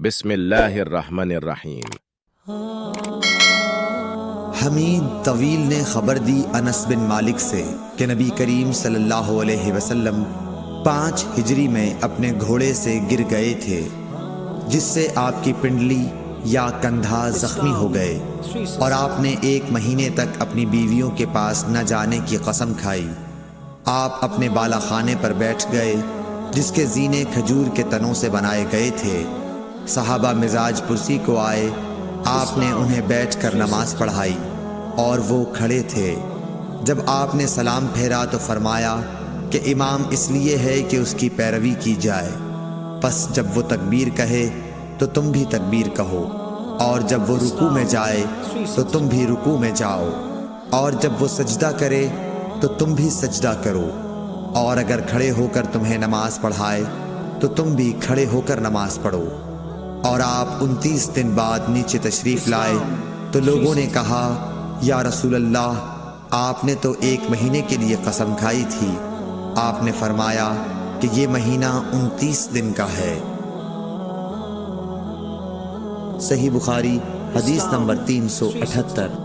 بسم اللہ الرحمن الرحیم۔ حمید طویل نے خبر دی انس بن مالک سے کہ نبی کریم صلی اللہ علیہ وسلم 5 ہجری میں اپنے گھوڑے سے گر گئے تھے، جس سے آپ کی پنڈلی یا کندھا زخمی ہو گئے، اور آپ نے 1 مہینے تک اپنی بیویوں کے پاس نہ جانے کی قسم کھائی۔ آپ اپنے بالا خانے پر بیٹھ گئے جس کے زینے کھجور کے تنوں سے بنائے گئے تھے۔ صحابہ مزاج پرسی کو آئے، آپ نے انہیں بیٹھ کر نماز پڑھائی اور وہ کھڑے تھے۔ جب آپ نے سلام پھیرا تو فرمایا کہ امام اس لیے ہے کہ اس کی پیروی کی جائے، پس جب وہ تکبیر کہے تو تم بھی تکبیر کہو، اور جب وہ رکوع میں جائے تو تم بھی رکوع میں جاؤ، اور جب وہ سجدہ کرے تو تم بھی سجدہ کرو، اور اگر کھڑے ہو کر تمہیں نماز پڑھائے تو تم بھی کھڑے ہو کر نماز پڑھو۔ اور آپ 29 دن بعد نیچے تشریف لائے تو لوگوں نے کہا، یا رسول اللہ، آپ نے تو 1 مہینے کے لیے قسم کھائی تھی۔ آپ نے فرمایا کہ یہ مہینہ 29 دن کا ہے۔ صحیح بخاری حدیث نمبر 378۔